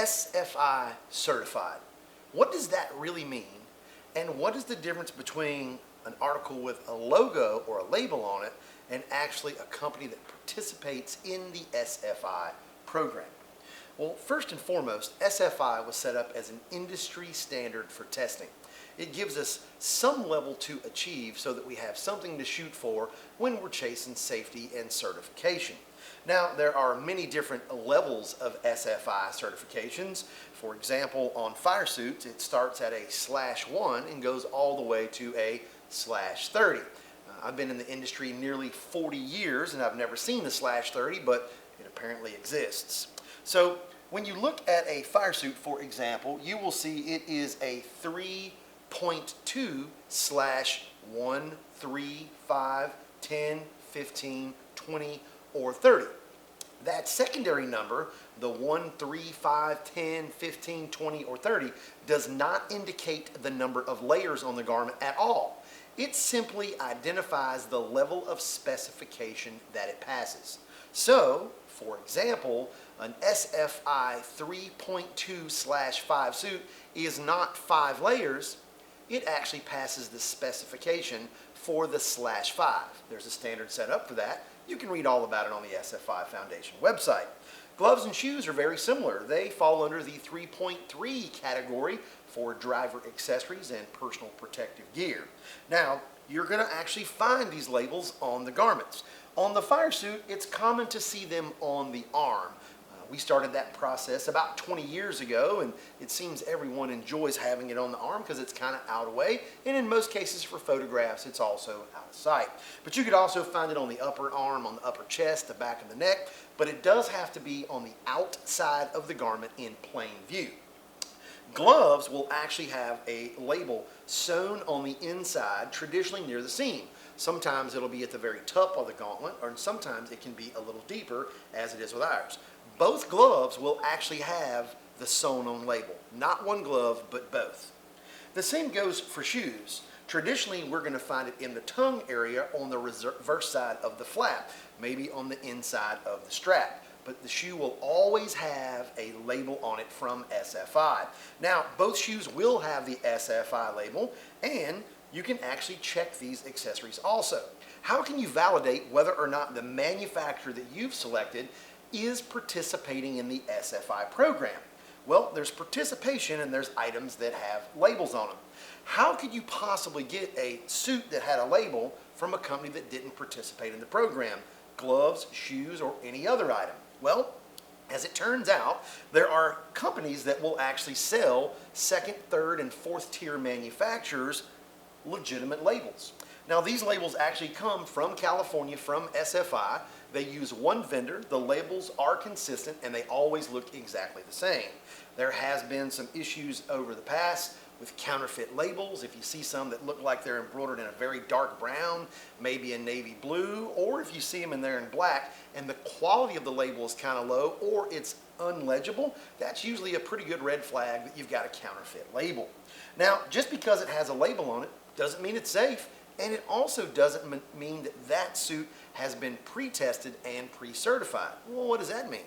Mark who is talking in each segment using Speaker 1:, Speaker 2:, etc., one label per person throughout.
Speaker 1: SFI certified. What does that really mean? And what is the difference between an article with a logo or a label on it and actually a company that participates in the SFI program? Well, first and foremost, SFI was set up as an industry standard for testing. It gives us some level to achieve so that we have something to shoot for when we're chasing safety and certification. Now, there are many different levels of SFI certifications. For example, on fire suits, it starts at a /1 and goes all the way to a /30. I've been in the industry nearly 40 years and I've never seen the /30, but it apparently exists. So when you look at a fire suit, for example, you will see it is a 3.2/1, 3, 5, 10, 15, 20, or 30. That secondary number, the 1, 3, 5, 10, 15, 20, or 30, does not indicate the number of layers on the garment at all. It simply identifies the level of specification that it passes. So, for example, an SFI 3.2/5 suit is not 5 layers. It actually passes the specification for the /5. There's a standard set up for that. You can read all about it on the SFI Foundation website. Gloves and shoes are very similar. They fall under the 3.3 category for driver accessories and personal protective gear. Now, you're going to actually find these labels on the garments. On the fire suit, it's common to see them on the arm. We started that process about 20 years ago, and it seems everyone enjoys having it on the arm because it's kind of out of the way, and in most cases for photographs it's also out of sight. But you could also find it on the upper arm, on the upper chest, the back of the neck, but it does have to be on the outside of the garment in plain view. Gloves will actually have a label sewn on the inside, traditionally near the seam. Sometimes it'll be at the very top of the gauntlet, or sometimes it can be a little deeper, as it is with ours. Both gloves will actually have the sewn on label. Not one glove, but both. The same goes for shoes. Traditionally, we're going to find it in the tongue area on the reverse side of the flap, maybe on the inside of the strap. But the shoe will always have a label on it from SFI. Now, both shoes will have the SFI label, and you can actually check these accessories also. How can you validate whether or not the manufacturer that you've selected is participating in the SFI program? Well, there's participation and there's items that have labels on them. How could you possibly get a suit that had a label from a company that didn't participate in the program? Gloves, shoes, or any other item? Well, as it turns out, there are companies that will actually sell second, third, and fourth tier manufacturers legitimate labels. Now, these labels actually come from California, from SFI. They use one vendor, the labels are consistent, and they always look exactly the same. There has been some issues over the past with counterfeit labels. If you see some that look like they're embroidered in a very dark brown, maybe a navy blue, or if you see them in there in black and the quality of the label is kind of low or it's unlegible, that's usually a pretty good red flag that you've got a counterfeit label. Now, just because it has a label on it doesn't mean it's safe, and it also doesn't mean that that suit has been pre-tested and pre-certified. Well, what does that mean?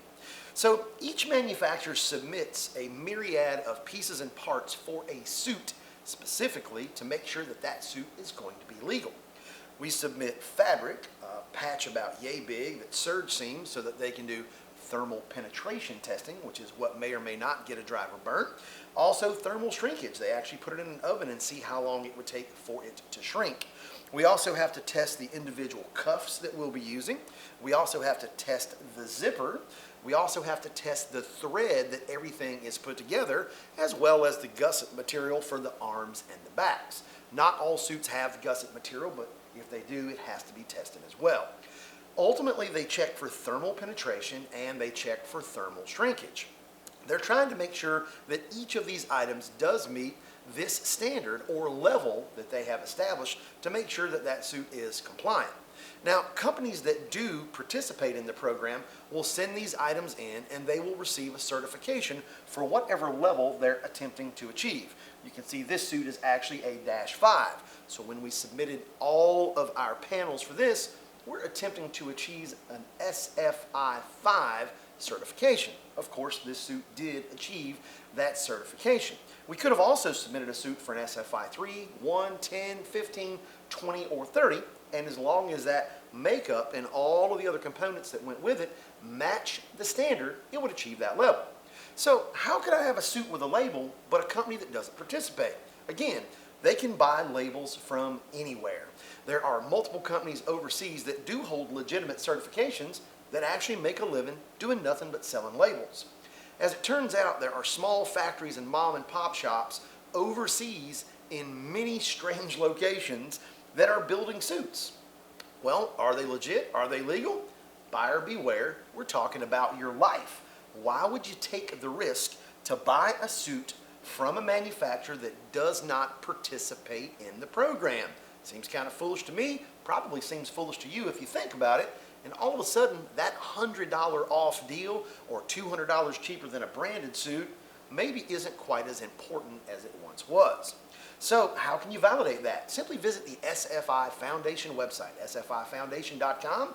Speaker 1: So each manufacturer submits a myriad of pieces and parts for a suit specifically to make sure that that suit is going to be legal. We submit fabric, a patch about yay big that surge seams so that they can do thermal penetration testing, which is what may or may not get a driver burnt. Also thermal shrinkage. They actually put it in an oven and see how long it would take for it to shrink. We also have to test the individual cuffs that we'll be using. We also have to test the zipper. We also have to test the thread that everything is put together, as well as the gusset material for the arms and the backs. Not all suits have gusset material, but if they do, it has to be tested as well. Ultimately, they check for thermal penetration and they check for thermal shrinkage. They're trying to make sure that each of these items does meet this standard or level that they have established to make sure that that suit is compliant. Now, companies that do participate in the program will send these items in and they will receive a certification for whatever level they're attempting to achieve. You can see this suit is actually a -5. So when we submitted all of our panels for this, we're attempting to achieve an SFI 5 certification. of course, this suit did achieve that certification. We could have also submitted a suit for an SFI 3, 1, 10, 15, 20, or 30, and as long as that makeup and all of the other components that went with it match the standard, it would achieve that level. So how could I have a suit with a label but a company that doesn't participate? Again, they can buy labels from anywhere. There are multiple companies overseas that do hold legitimate certifications that actually make a living doing nothing but selling labels. As it turns out, there are small factories and mom and pop shops overseas in many strange locations that are building suits. Well, are they legit? Are they legal? Buyer beware, we're talking about your life. Why would you take the risk to buy a suit from a manufacturer that does not participate in the program? Seems kind of foolish to me, probably seems foolish to you if you think about it, and all of a sudden that $100 off deal or $200 cheaper than a branded suit maybe isn't quite as important as it once was. So how can you validate that? Simply visit the SFI Foundation website, sfifoundation.com.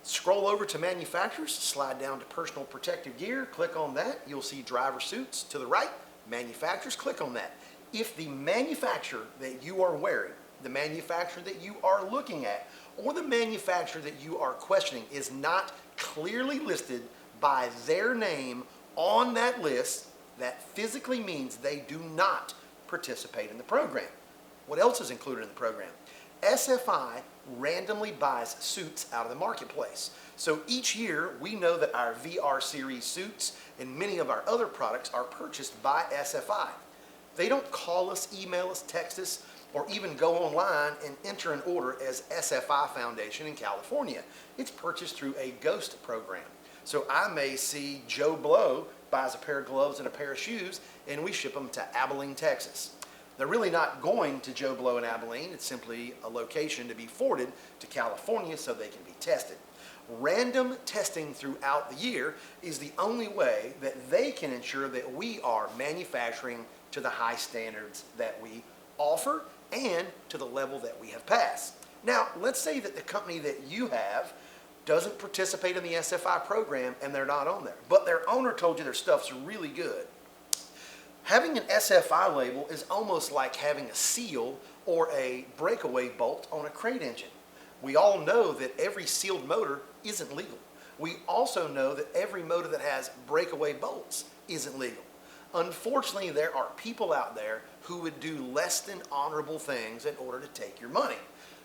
Speaker 1: Scroll over to manufacturers, slide down to personal protective gear, click on that. You'll see driver suits to the right, manufacturers, click on that. If the manufacturer that you are wearing, the manufacturer that you are looking at, or the manufacturer that you are questioning is not clearly listed by their name on that list, that physically means they do not participate in the program. What else is included in the program? SFI randomly buys suits out of the marketplace. So each year we know that our VR series suits and many of our other products are purchased by SFI. They don't call us, email us, text us, or even go online and enter an order as SFI Foundation in California. It's purchased through a ghost program. So I may see Joe Blow buys a pair of gloves and a pair of shoes and we ship them to Abilene, Texas. They're really not going to Joe Blow in Abilene. It's simply a location to be forwarded to California so they can be tested. Random testing throughout the year is the only way that they can ensure that we are manufacturing to the high standards that we offer and to the level that we have passed. Now, let's say that the company that you have doesn't participate in the SFI program and they're not on there, but their owner told you their stuff's really good. Having an SFI label is almost like having a seal or a breakaway bolt on a crate engine. We all know that every sealed motor isn't legal. We also know that every motor that has breakaway bolts isn't legal. Unfortunately, there are people out there who would do less than honorable things in order to take your money.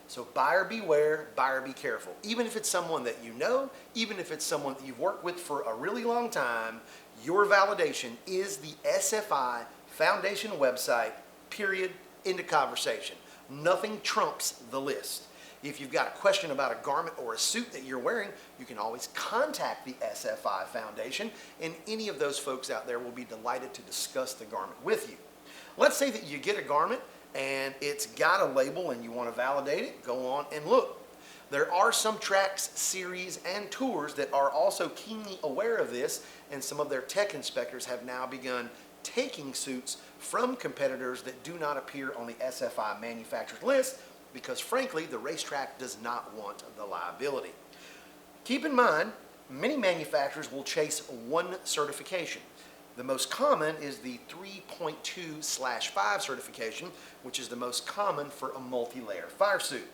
Speaker 1: So buyer beware, buyer be careful. Even if it's someone that you know, even if it's someone that you've worked with for a really long time, your validation is the SFI Foundation website, period, end of conversation. Nothing trumps the list. If you've got a question about a garment or a suit that you're wearing, you can always contact the SFI Foundation, and any of those folks out there will be delighted to discuss the garment with you. Let's say that you get a garment and it's got a label and you want to validate it, go on and look. There are some tracks, series, and tours that are also keenly aware of this, and some of their tech inspectors have now begun taking suits from competitors that do not appear on the SFI manufacturer's list because, frankly, the racetrack does not want the liability. Keep in mind, many manufacturers will chase one certification. The most common is the 3.2/5 certification, which is the most common for a multi-layer fire suit.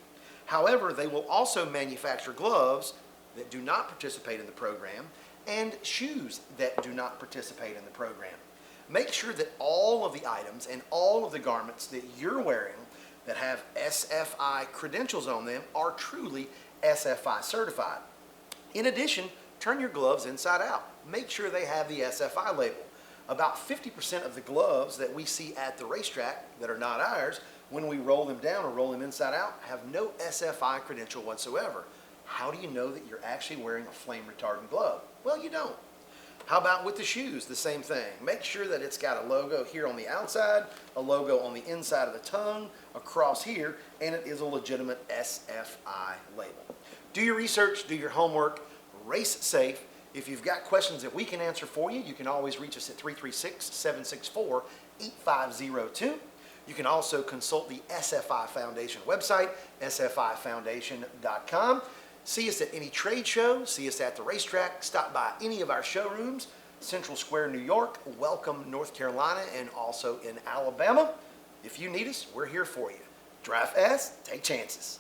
Speaker 1: However, they will also manufacture gloves that do not participate in the program and shoes that do not participate in the program. Make sure that all of the items and all of the garments that you're wearing that have SFI credentials on them are truly SFI certified. In addition, turn your gloves inside out. Make sure they have the SFI label. About 50% of the gloves that we see at the racetrack that are not ours, when we roll them down or roll them inside out, have no SFI credential whatsoever. How do you know that you're actually wearing a flame retardant glove? Well, you don't. How about with the shoes? The same thing. Make sure that it's got a logo here on the outside, a logo on the inside of the tongue, across here, and it is a legitimate SFI label. Do your research, do your homework, race safe. If you've got questions that we can answer for you, you can always reach us at 336-764-8502. You can also consult the SFI Foundation website, sfifoundation.com. See us at any trade show, see us at the racetrack, stop by any of our showrooms. Central Square, New York, Welcome, North Carolina, and also in Alabama. If you need us, we're here for you. Drive fast, take chances.